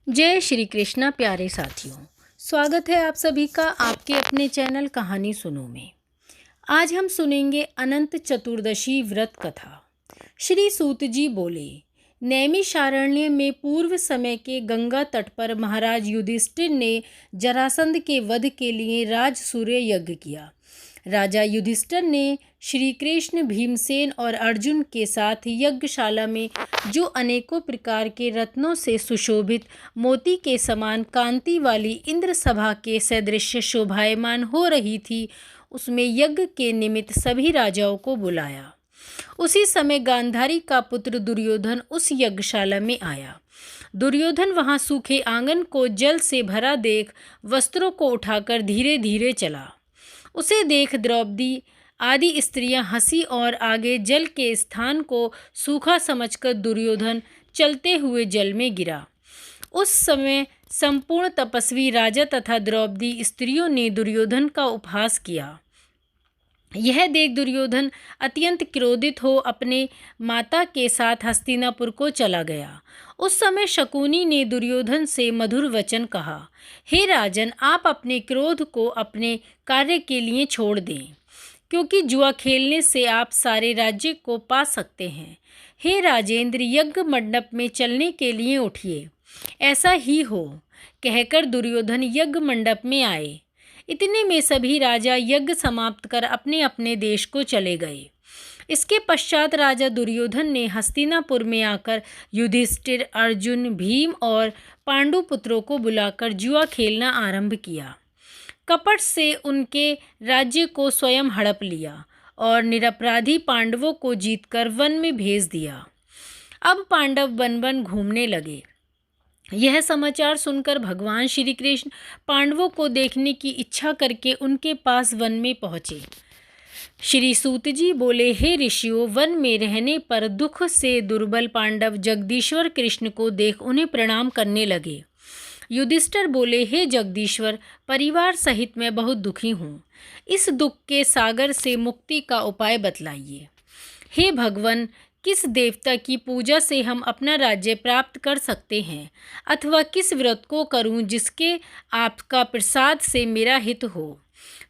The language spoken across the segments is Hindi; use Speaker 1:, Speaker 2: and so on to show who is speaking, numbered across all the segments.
Speaker 1: जय श्री कृष्णा प्यारे साथियों। स्वागत है आप सभी का आपके अपने चैनल कहानी सुनो में। आज हम सुनेंगे अनंत चतुर्दशी व्रत कथा। श्री सूत जी बोले, नैमिषारण्य में पूर्व समय के गंगा तट पर महाराज युधिष्ठिर ने जरासंध के वध के लिए राजसूय यज्ञ किया। राजा युधिष्ठिर ने श्री कृष्ण, भीमसेन और अर्जुन के साथ यज्ञशाला में जो अनेकों प्रकार के रत्नों से सुशोभित मोती के समान कांति वाली इंद्र सभा के सदृश शोभायमान हो रही थी, उसमें यज्ञ के निमित्त सभी राजाओं को बुलाया। उसी समय गांधारी का पुत्र दुर्योधन उस यज्ञशाला में आया। दुर्योधन वहां सूखे आंगन को जल से भरा देख वस्त्रों को उठाकर धीरे धीरे चला। उसे देख द्रौपदी आदि स्त्रियां हंसी और आगे जल के स्थान को सूखा समझकर दुर्योधन चलते हुए जल में गिरा। उस समय संपूर्ण तपस्वी राजा तथा द्रौपदी स्त्रियों ने दुर्योधन का उपहास किया। यह देख दुर्योधन अत्यंत क्रोधित हो अपने माता के साथ हस्तिनापुर को चला गया। उस समय शकुनी ने दुर्योधन से मधुर वचन कहा, हे राजन, आप अपने क्रोध को अपने कार्य के लिए छोड़ दें, क्योंकि जुआ खेलने से आप सारे राज्य को पा सकते हैं। हे राजेंद्र, यज्ञ मंडप में चलने के लिए उठिए। ऐसा ही हो, कहकर दुर्योधन यज्ञ मंडप में आए। इतने में सभी राजा यज्ञ समाप्त कर अपने अपने देश को चले गए। इसके पश्चात राजा दुर्योधन ने हस्तिनापुर में आकर युधिष्ठिर, अर्जुन, भीम और पांडु पुत्रों को बुलाकर जुआ खेलना आरंभ किया। कपट से उनके राज्य को स्वयं हड़प लिया और निरपराधी पांडवों को जीतकर वन में भेज दिया। अब पांडव वन वन घूमने लगे। यह समाचार सुनकर भगवान श्री कृष्ण पांडवों को देखने की इच्छा करके उनके पास वन में पहुँचे। श्री सूत जी बोले, हे ऋषियों, वन में रहने पर दुख से दुर्बल पांडव जगदीश्वर कृष्ण को देख उन्हें प्रणाम करने लगे। युधिष्ठिर बोले, हे जगदीश्वर, परिवार सहित मैं बहुत दुखी हूँ। इस दुख के सागर से मुक्ति का उपाय बतलाइए। हे भगवान, किस देवता की पूजा से हम अपना राज्य प्राप्त कर सकते हैं, अथवा किस व्रत को करूं जिसके आपका प्रसाद से मेरा हित हो।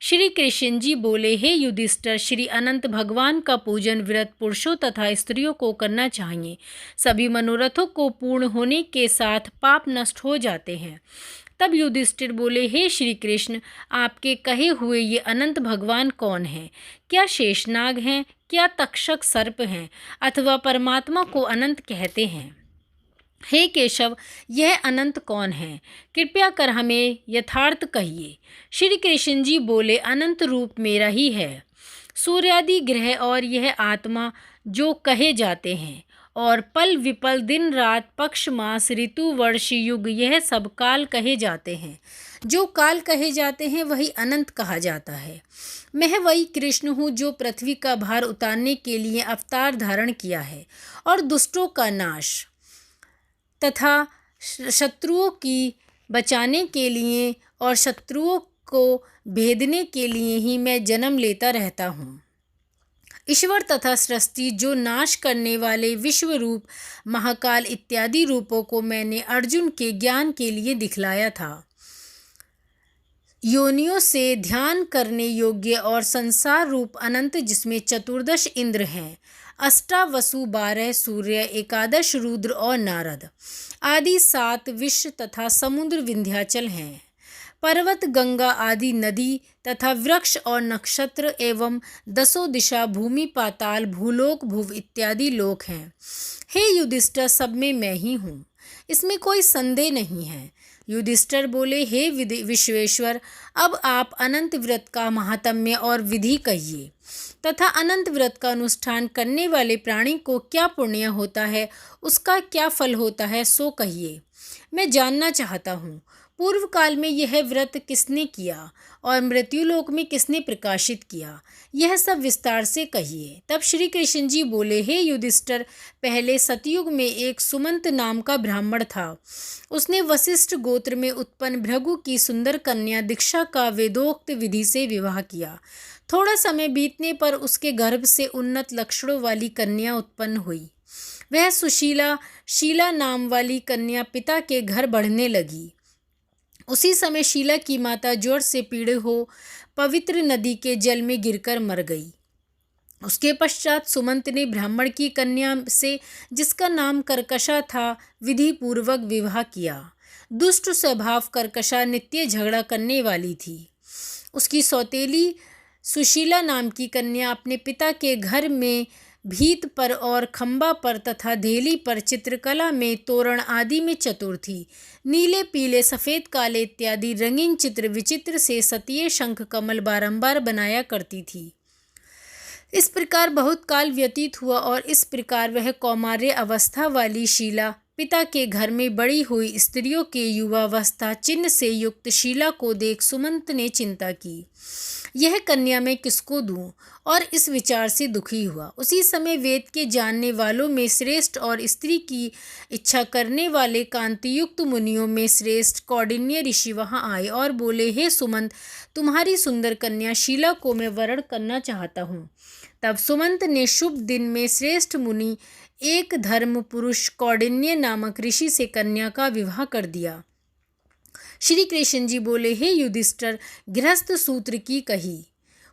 Speaker 1: श्री कृष्ण जी बोले, हे युधिष्ठिर, श्री अनंत भगवान का पूजन व्रत पुरुषों तथा स्त्रियों को करना चाहिए। सभी मनोरथों को पूर्ण होने के साथ पाप नष्ट हो जाते हैं। तब युधिष्ठिर बोले, हे श्री कृष्ण, आपके कहे हुए ये अनंत भगवान कौन हैं? क्या शेषनाग हैं? क्या तक्षक सर्प हैं? अथवा परमात्मा को अनंत कहते हैं? हे केशव, यह अनंत कौन है? कृपया कर हमें यथार्थ कहिए। श्री कृष्ण जी बोले, अनंत रूप मेरा ही है। सूर्यादि ग्रह और यह आत्मा जो कहे जाते हैं, और पल विपल, दिन रात, पक्ष मास, ऋतु वर्ष युग, यह सब काल कहे जाते हैं। जो काल कहे जाते हैं वही अनंत कहा जाता है। मैं वही कृष्ण हूँ जो पृथ्वी का भार उतारने के लिए अवतार धारण किया है और दुष्टों का नाश तथा शत्रुओं की बचाने के लिए और शत्रुओं को भेदने के लिए ही मैं जन्म लेता रहता हूँ। ईश्वर तथा सृष्टि जो नाश करने वाले विश्व रूप, महाकाल इत्यादि रूपों को मैंने अर्जुन के ज्ञान के लिए दिखलाया था। योनियों से ध्यान करने योग्य और संसार रूप अनंत, जिसमें चतुर्दश इंद्र हैं, अष्टावसु 12 सूर्य, एकादश रुद्र और नारद आदि 7 विश्व तथा समुद्र विंध्याचल हैं। पर्वत, गंगा आदि नदी तथा वृक्ष और नक्षत्र एवं 10 दिशा, भूमि, पाताल, भूलोक, भुव इत्यादि लोक हैं। हे युधिष्ठिर, सब में मैं ही हूँ, इसमें कोई संदेह नहीं है। युधिष्ठिर बोले, हे विश्वेश्वर, अब आप अनंत व्रत का महात्म्य और विधि कहिए, तथा अनंत व्रत का अनुष्ठान करने वाले प्राणी को क्या पुण्य होता है, उसका क्या फल होता है, सो कहिए। मैं जानना चाहता हूँ, पूर्व काल में यह व्रत किसने किया और मृत्युलोक में किसने प्रकाशित किया, यह सब विस्तार से कहिए। तब श्री कृष्ण जी बोले, हे युधिष्ठिर, पहले सतयुग में एक सुमंत नाम का ब्राह्मण था। उसने वशिष्ठ गोत्र में उत्पन्न भृगु की सुंदर कन्या दीक्षा का वेदोक्त विधि से विवाह किया। थोड़ा समय बीतने पर उसके गर्भ से उन्नत लक्षणों वाली कन्या उत्पन्न हुई। वह सुशीला शीला नाम वाली कन्या पिता के घर बढ़ने लगी। उसी समय शीला की माता ज्वर से पीड़ित हो पवित्र नदी के जल में गिरकर मर गई। उसके पश्चात सुमंत ने ब्राह्मण की कन्या से, जिसका नाम कर्कशा था, विधि पूर्वक विवाह किया। दुष्ट स्वभाव कर्कशा नित्य झगड़ा करने वाली थी। उसकी सौतेली सुशीला नाम की कन्या अपने पिता के घर में भीत पर और खंबा पर तथा धेली पर चित्रकला में, तोरण आदि में चतुर थी। नीले, पीले, सफ़ेद, काले इत्यादि रंगीन चित्र विचित्र से सतीय, शंख, कमल बारंबार बनाया करती थी। इस प्रकार बहुत काल व्यतीत हुआ और इस प्रकार वह कौमार्य अवस्था वाली शीला पिता के घर में बड़ी हुई स्त्रियों के युवावस्था चिन्ह से युक्त शीला को देख सुमंत ने चिंता की, यह कन्या मैं किसको दूं, और इस विचार से दुखी हुआ। उसी समय वेद के जानने वालों में श्रेष्ठ और स्त्री की इच्छा करने वाले कांतियुक्त मुनियों में श्रेष्ठ कौंडिन्य ऋषि वहां आए और बोले, हे सुमंत, तुम्हारी सुंदर कन्या शीला को मैं वरण करना चाहता हूँ। तब सुमंत ने शुभ दिन में श्रेष्ठ मुनि एक धर्म पुरुष कौंडिन्य नामक ऋषि से कन्या का विवाह कर दिया। श्री कृष्ण जी बोले, हे युधिष्ठिर, गृहस्थ सूत्र की कही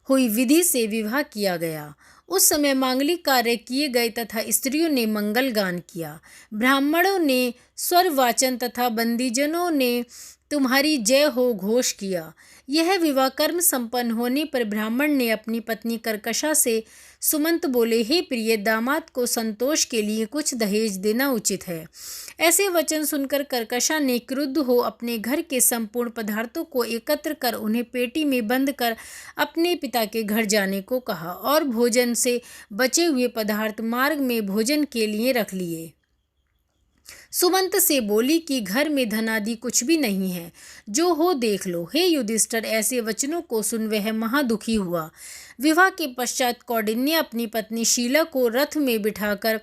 Speaker 1: हुई विधि से विवाह किया गया। उस समय मांगलिक कार्य किए गए तथा स्त्रियों ने मंगल गान किया। ब्राह्मणों ने स्वर वाचन तथा बंदीजनों ने तुम्हारी जय हो घोष किया। यह विवाह कर्म संपन्न होने पर ब्राह्मण ने अपनी पत्नी कर्कशा से सुमंत बोले, हे प्रिय, दामाद को संतोष के लिए कुछ दहेज देना उचित है। ऐसे वचन सुनकर कर्कशा ने क्रुद्ध हो अपने घर के संपूर्ण पदार्थों को एकत्र कर उन्हें पेटी में बंद कर अपने पिता के घर जाने को कहा और भोजन से बचे हुए पदार्थ मार्ग में भोजन के लिए रख लिए। सुमंत से बोली कि घर में धन आदि कुछ भी नहीं है, जो हो देख लो। हे युधिष्ठिर, ऐसे वचनों को सुन वह महादुखी हुआ। विवाह के पश्चात कौंडिन्य अपनी पत्नी शीला को रथ में बिठाकर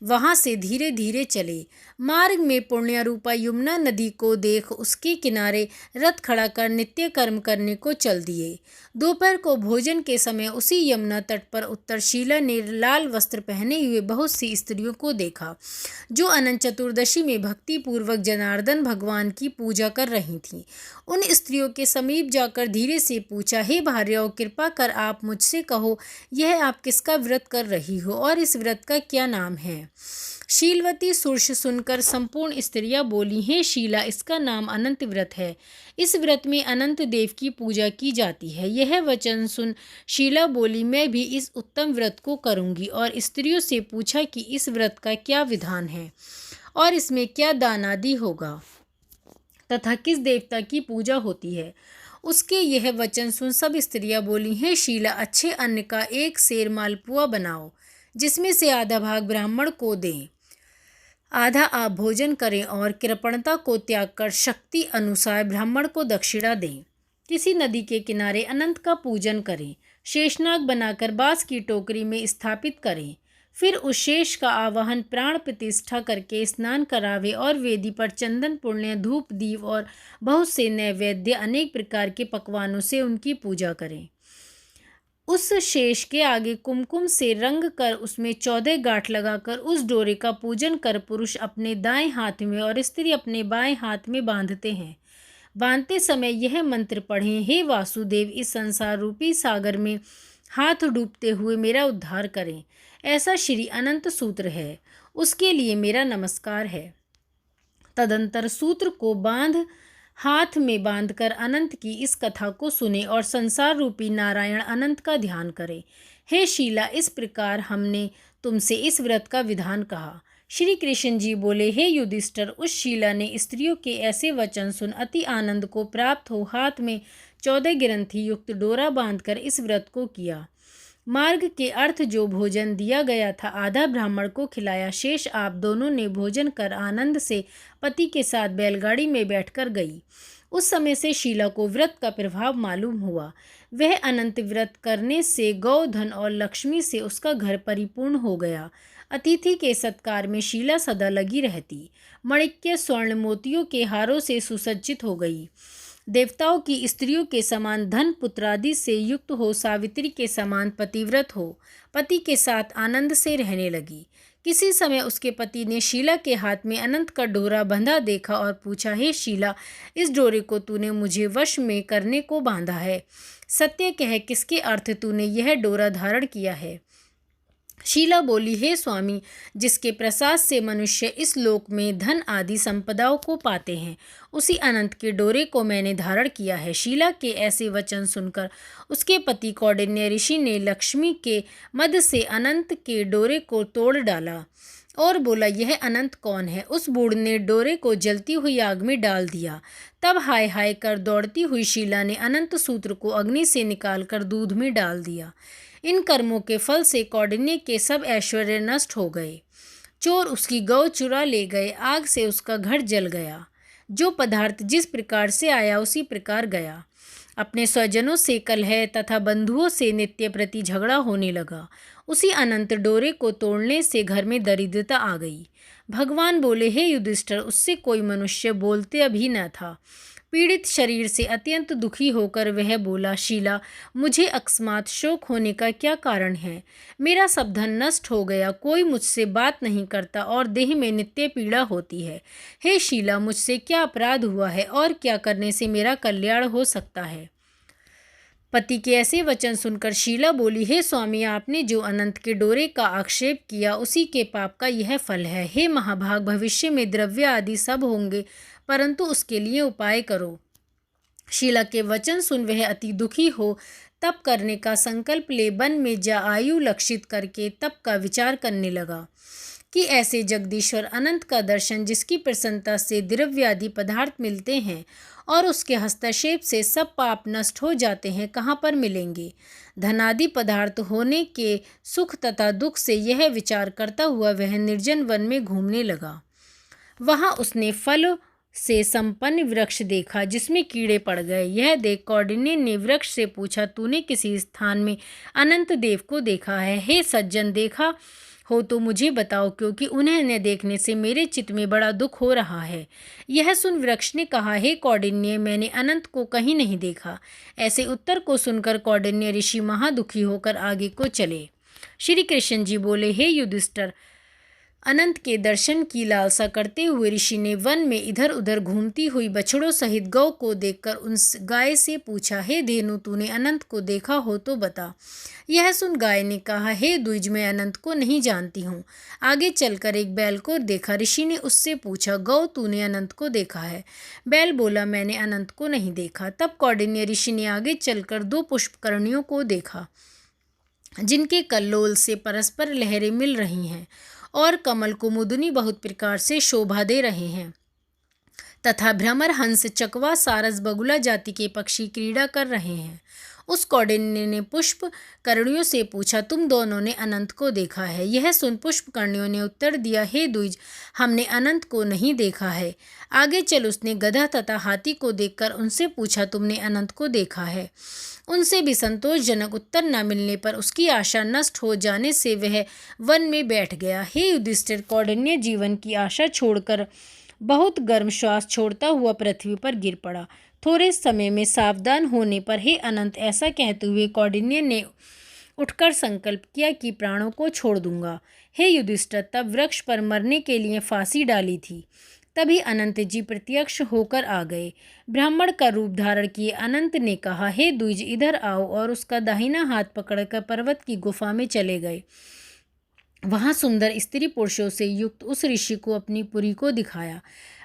Speaker 1: वहां से धीरे धीरे चले। मार्ग में पुण्य रूपा यमुना नदी को देख उसके किनारे रथ खड़ा कर नित्य कर्म करने को चल दिए। दोपहर को भोजन के समय उसी यमुना तट पर उत्तर शीला ने लाल वस्त्र पहने हुए बहुत सी स्त्रियों को देखा, जो अनंत चतुर्दशी में भक्ति पूर्वक जनार्दन भगवान की पूजा कर रही थीं। उन स्त्रियों के समीप जाकर धीरे से पूछा, हे भार्याओं, कृपा कर आप मुझसे कहो, यह आप किसका व्रत कर रही हो और इस व्रत का क्या नाम है? शीलवती सुर्ष सुनकर संपूर्ण स्त्रियां बोली, हे शीला, इसका नाम अनंत व्रत है। इस व्रत में अनंत देव की पूजा की जाती है। यह वचन सुन शीला बोली, मैं भी इस उत्तम व्रत को करूंगी। और स्त्रियों से पूछा कि इस व्रत का क्या विधान है और इसमें क्या दान आदि होगा तथा किस देवता की पूजा होती है। उसके यह वचन सुन सब स्त्रियां बोली, हे शीला, अच्छे अन्न का एक सेर मालपुआ बनाओ, जिसमें से आधा भाग ब्राह्मण को दें, आधा आप भोजन करें और कृपणता को त्याग कर शक्ति अनुसार ब्राह्मण को दक्षिणा दें। किसी नदी के किनारे अनंत का पूजन करें, शेषनाग बनाकर बांस की टोकरी में स्थापित करें। फिर उस शेष का आवाहन प्राण प्रतिष्ठा करके स्नान करावे और वेदी पर चंदन, पुण्य, धूप, दीप और बहुत से नैवेद्य अनेक प्रकार के पकवानों से उनकी पूजा करें। उस शेष के आगे कुमकुम से रंग कर उसमें 14 गांठ लगाकर उस डोरे का पूजन कर पुरुष अपने दाएं हाथ में और स्त्री अपने बाएं हाथ में बांधते हैं। बांधते समय यह मंत्र पढ़ें, हे वासुदेव, इस संसार रूपी सागर में हाथ डूबते हुए मेरा उद्धार करें। ऐसा श्री अनंत सूत्र है, उसके लिए मेरा नमस्कार है। तदंतर सूत्र को हाथ में बांधकर अनंत की इस कथा को सुने और संसार रूपी नारायण अनंत का ध्यान करें। हे शीला, इस प्रकार हमने तुमसे इस व्रत का विधान कहा। श्री कृष्ण जी बोले, हे युधिष्ठिर, उस शीला ने स्त्रियों के ऐसे वचन सुन अति आनंद को प्राप्त हो हाथ में 14 ग्रंथि युक्त डोरा बांधकर इस व्रत को किया। मार्ग के अर्थ जो भोजन दिया गया था आधा ब्राह्मण को खिलाया, शेष आप दोनों ने भोजन कर आनंद से पति के साथ बैलगाड़ी में बैठकर गई। उस समय से शीला को व्रत का प्रभाव मालूम हुआ। वह अनंत व्रत करने से गौधन और लक्ष्मी से उसका घर परिपूर्ण हो गया। अतिथि के सत्कार में शीला सदा लगी रहती। मणिक्य, स्वर्ण, मोतियों के हारों से सुसज्जित हो गई। देवताओं की स्त्रियों के समान धन पुत्रादि से युक्त हो, सावित्री के समान पतिव्रत हो, पति के साथ आनंद से रहने लगी। किसी समय उसके पति ने शीला के हाथ में अनंत का डोरा बंधा देखा और पूछा, हे शीला, इस डोरे को तूने मुझे वश में करने को बांधा है, सत्य कह किसके अर्थ तूने यह डोरा धारण किया है। शीला बोली, हे स्वामी, जिसके प्रसाद से मनुष्य इस लोक में धन आदि संपदाओं को पाते हैं, उसी अनंत के डोरे को मैंने धारण किया है। शीला के ऐसे वचन सुनकर उसके पति कौंडिन्य ऋषि ने लक्ष्मी के मद से अनंत के डोरे को तोड़ डाला और बोला, यह अनंत कौन है। उस बूढ़ ने डोरे को जलती हुई आग में डाल दिया। तब हाय हाय कर दौड़ती हुई शीला ने अनंत सूत्र को अग्नि से निकालकर दूध में डाल दिया। इन कर्मों के फल से कौंडिन्य के सब ऐश्वर्य नष्ट हो गए। चोर उसकी गौ चुरा ले गए, आग से उसका घर जल गया। जो पदार्थ जिस प्रकार से आया उसी प्रकार गया। अपने स्वजनों से कलह तथा बंधुओं से नित्य प्रति झगड़ा होने लगा। उसी अनंत डोरे को तोड़ने से घर में दरिद्रता आ गई। भगवान बोले, हे युधिष्ठिर, उससे कोई मनुष्य बोलते अभी न था। पीड़ित शरीर से अत्यंत दुखी होकर वह बोला, शीला, मुझे अकस्मात शोक होने का क्या कारण है। मेरा सब धन नष्ट हो गया, कोई मुझसे बात नहीं करता और देह में नित्य पीड़ा होती है। हे शीला, मुझसे क्या अपराध हुआ है और क्या करने से मेरा कल्याण हो सकता है। पति के ऐसे वचन सुनकर शीला बोली, हे स्वामी, आपने जो अनंत के डोरे का आक्षेप किया उसी के पाप का यह फल है। हे महाभाग, भविष्य में द्रव्य आदि सब होंगे, परंतु उसके लिए उपाय करो। शीला के वचन सुन वह अति दुखी हो तप करने का संकल्प ले वन में जा आयु लक्षित करके तप का विचार करने लगा कि ऐसे जगदीश्वर अनंत का दर्शन, जिसकी प्रसन्नता से द्रव्यादि पदार्थ मिलते हैं और उसके हस्तक्षेप से सब पाप नष्ट हो जाते हैं, कहाँ पर मिलेंगे। धनादि पदार्थ होने के सुख तथा दुख से यह विचार करता हुआ वह निर्जन वन में घूमने लगा। वहाँ उसने फल से संपन्न वृक्ष देखा जिसमें कीड़े पड़ गए। यह देख कौंडिन्य ने वृक्ष से पूछा, तूने किसी स्थान में अनंत देव को देखा है। हे सज्जन, देखा हो तो मुझे बताओ, क्योंकि उन्हें न देखने से मेरे चित्त में बड़ा दुख हो रहा है। यह सुन वृक्ष ने कहा, हे कौंडिन्य, मैंने अनंत को कहीं नहीं देखा। ऐसे उत्तर को सुनकर कौंडिन्य ऋषि महादुखी होकर आगे को चले। श्री कृष्ण जी बोले, हे युधिष्ठिर, अनंत के दर्शन की लालसा करते हुए ऋषि ने वन में इधर उधर घूमती हुई बछड़ों सहित गौ को देखकर उस गाय से पूछा, हे धेनु, तूने अनंत को देखा हो तो बता। यह सुन गाय ने कहा, हे द्विज, मैं अनंत को नहीं जानती हूँ। आगे चलकर एक बैल को देखा। ऋषि ने उससे पूछा, गौ, तूने अनंत को देखा है। बैल बोला, मैंने अनंत को नहीं देखा। तब कौंडिन्य ऋषि ने आगे चलकर 2 पुष्पकर्णियों को देखा, जिनके कल्लोल से परस्पर लहरें मिल रही हैं और कमल कुमुदनी बहुत प्रकार से शोभा दे रहे हैं, तथा भ्रमर, हंस, चकवा, सारस, बगुला जाति के पक्षी क्रीड़ा कर रहे हैं। उस कौंडिन्य ने पुष्प कर्णियों से पूछा, तुम दोनों ने अनंत को देखा है। यह सुन पुष्प कर्णियों ने उत्तर दिया, हे द्विज, हमने अनंत को नहीं देखा है। आगे चल उसने गधा तथा हाथी को देखकर उनसे पूछा, तुमने अनंत को देखा है। उनसे भी संतोषजनक उत्तर न मिलने पर उसकी आशा नष्ट हो जाने से वह वन में बैठ गया। हे युधिष्ठिर, कौंडिन्य जीवन की आशा छोड़कर बहुत गर्म श्वास छोड़ता हुआ पृथ्वी पर गिर पड़ा। थोड़े समय में सावधान होने पर, हे अनंत, ऐसा कहते हुए कौंडिन्य ने उठकर संकल्प किया कि प्राणों को छोड़ दूंगा। हे युधिष्ठिर, तब वृक्ष पर मरने के लिए फांसी डाली थी। तभी अनंत जी प्रत्यक्ष होकर आ गए। ब्राह्मण का रूप धारण किए अनंत ने कहा, हे द्विज, इधर आओ, और उसका दाहिना हाथ पकड़कर पर्वत की गुफा में चले गए। वहाँ सुंदर स्त्री पुरुषों से युक्त उस ऋषि को अपनी पुरी को दिखाया।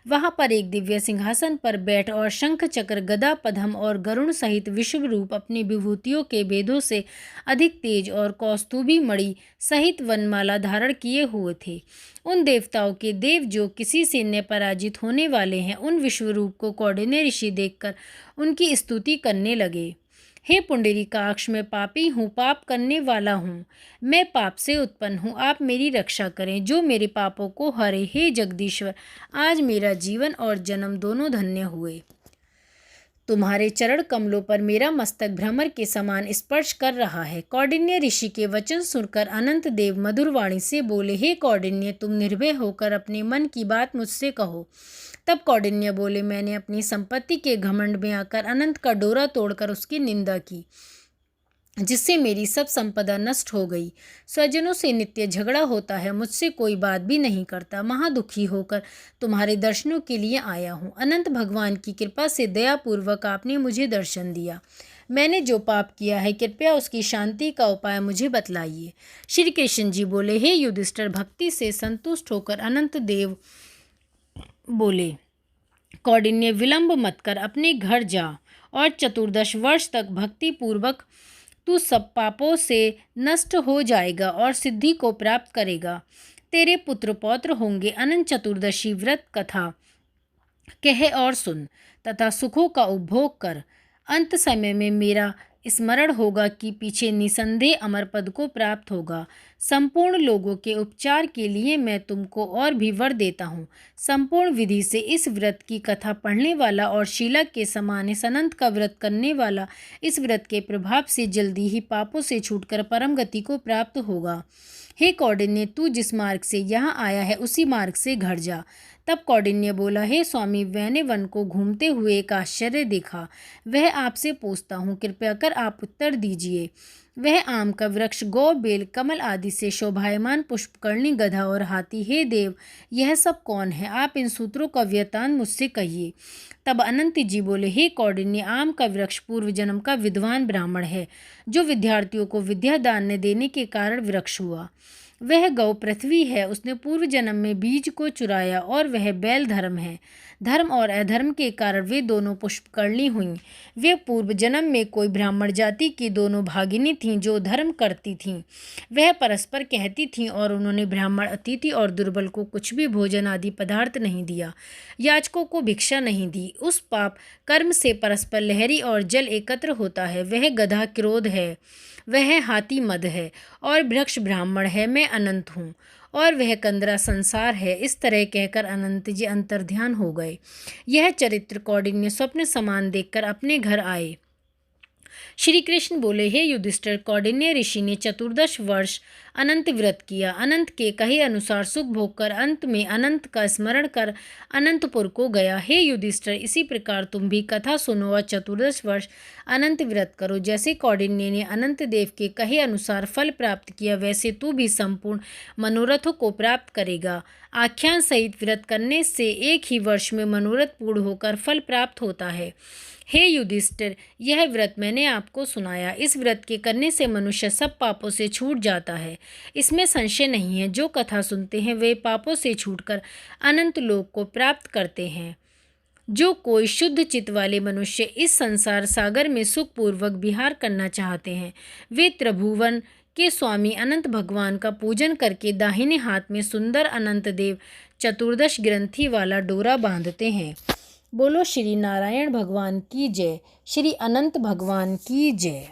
Speaker 1: वहाँ पर एक दिव्य सिंहासन पर बैठ और शंख चक्र गदा पद्म और गरुण सहित विश्व रूप अपनी विभूतियों के भेदों से अधिक तेज और कौस्तुभी मणि सहित वनमाला धारण किए हुए थे। उन देवताओं के देव जो किसी से न पराजित होने वाले हैं, उन विश्व रूप को कौंडिन्य ऋषि देखकर उनकी स्तुति करने लगे। हे पुंडरीकाक्ष, मैं पापी हूँ, पाप करने वाला हूँ, मैं पाप से उत्पन्न हूँ, आप मेरी रक्षा करें, जो मेरे पापों को हरे। हे जगदीश्वर, आज मेरा जीवन और जन्म दोनों धन्य हुए। तुम्हारे चरण कमलों पर मेरा मस्तक भ्रमर के समान स्पर्श कर रहा है। कौंडिन्य ऋषि के वचन सुनकर अनंत देव मधुर वाणी से बोले, हे कौंडिन्य, तुम निर्भय होकर अपने मन की बात मुझसे कहो। तब कौंडिन्य बोले, मैंने अपनी संपत्ति के घमंड में आकर अनंत का डोरा तोड़कर उसकी निंदा की। जिससे मेरी सब संपदा नष्ट हो गई। स्वजनों से नित्य झगड़ा होता है, मुझसे कोई बात भी नहीं करता। महादुखी होकर तुम्हारे दर्शनों के लिए आया हूँ। अनंत भगवान की कृपा से दयापूर्वक आपने मुझे दर्शन दिया। मैंने जो पाप किया है, कृपया उसकी शांति का उपाय मुझे बतलाइए। श्री कृष्ण जी बोले, हे युधिष्ठिर, भक्ति से संतुष्ट होकर अनंत देव बोले, कौंडिन्य, विलंब मत कर, अपने घर जा और 14 वर्ष तक भक्ति पूर्वक तू सब पापों से नष्ट हो जाएगा और सिद्धि को प्राप्त करेगा। तेरे पुत्र पौत्र होंगे। अनंत चतुर्दशी व्रत कथा कह और सुन तथा सुखों का उपभोग कर। अंत समय में मेरा स्मरण होगा कि पीछे निसंदेह अमर पद को प्राप्त होगा। संपूर्ण लोगों के उपचार के लिए मैं तुमको और भी वर देता हूँ। संपूर्ण विधि से इस व्रत की कथा पढ़ने वाला और शीलक के समान इस अनंत का व्रत करने वाला इस व्रत के प्रभाव से जल्दी ही पापों से छूटकर परम गति को प्राप्त होगा। हे कौंडिन्य, तू जिस मार्ग से यहाँ आया है उसी मार्ग से घर जा। तब कौंडिन्य बोला, हे स्वामी, मैंने वन को घूमते हुए एक आश्चर्य देखा। वह आपसे पूछता हूँ, कृपया कर आप उत्तर दीजिए। वह आम का वृक्ष, गौ, बेल, कमल आदि से शोभायमान पुष्पकर्णी, गधा और हाथी। हे देव, यह सब कौन है? आप इन सूत्रों का वृत्तांत मुझसे कहिए। तब अनंत जी बोले, हे कौंडिन्य, आम का वृक्ष पूर्व जन्म का विद्वान ब्राह्मण है, जो विद्यार्थियों को विद्या दान देने के कारण वृक्ष हुआ। वह गौ पृथ्वी है, उसने पूर्व जन्म में बीज को चुराया, और वह बैल धर्म है। धर्म और अधर्म के कारण वे दोनों पुष्पकर्णी हुईं। वे पूर्व जन्म में कोई ब्राह्मण जाति की दोनों भागिनी थीं जो धर्म करती थीं। वह परस्पर कहती थीं और उन्होंने ब्राह्मण, अतिथि और दुर्बल को कुछ भी भोजन आदि पदार्थ नहीं दिया, याचकों को भिक्षा नहीं दी। उस पाप कर्म से परस्पर लहरी और जल एकत्र होता है। वह गधा क्रोध है, वह हाथी मद है, और वृक्ष ब्राह्मण है। मैं अनंत हूँ और वह कंदरा संसार है। इस तरह कहकर अनंत जी अंतर्ध्यान हो गए। यह चरित्र कौंडिन्य स्वप्न समान देखकर अपने घर आए। श्री कृष्ण बोले, हे युधिष्ठिर, कौंडिन्य ऋषि ने 14 वर्ष अनंत व्रत किया। अनंत के कहे अनुसार सुख भोग कर अंत में अनंत का स्मरण कर अनंतपुर को गया। हे युधिष्ठिर, इसी प्रकार तुम भी कथा सुनो और 14 वर्ष अनंत व्रत करो। जैसे कौंडिन्य ने अनंत देव के कहे अनुसार फल प्राप्त किया, वैसे तू भी संपूर्ण मनोरथों को प्राप्त करेगा। आख्यान सहित व्रत करने से एक ही वर्ष में मनोरथ पूर्ण होकर फल प्राप्त होता है। हे युधिष्ठिर, यह व्रत मैंने आपको सुनाया। इस व्रत के करने से मनुष्य सब पापों से छूट जाता है, इसमें संशय नहीं है। जो कथा सुनते हैं वे पापों से छूटकर अनंत लोक को प्राप्त करते हैं। जो कोई शुद्ध चित्त वाले मनुष्य इस संसार सागर में सुखपूर्वक विहार करना चाहते हैं, वे त्रिभुवन के स्वामी अनंत भगवान का पूजन करके दाहिने हाथ में सुंदर अनंत देव 14 ग्रंथि वाला डोरा बांधते हैं। बोलो श्री नारायण भगवान की जय, श्री अनंत भगवान की जय।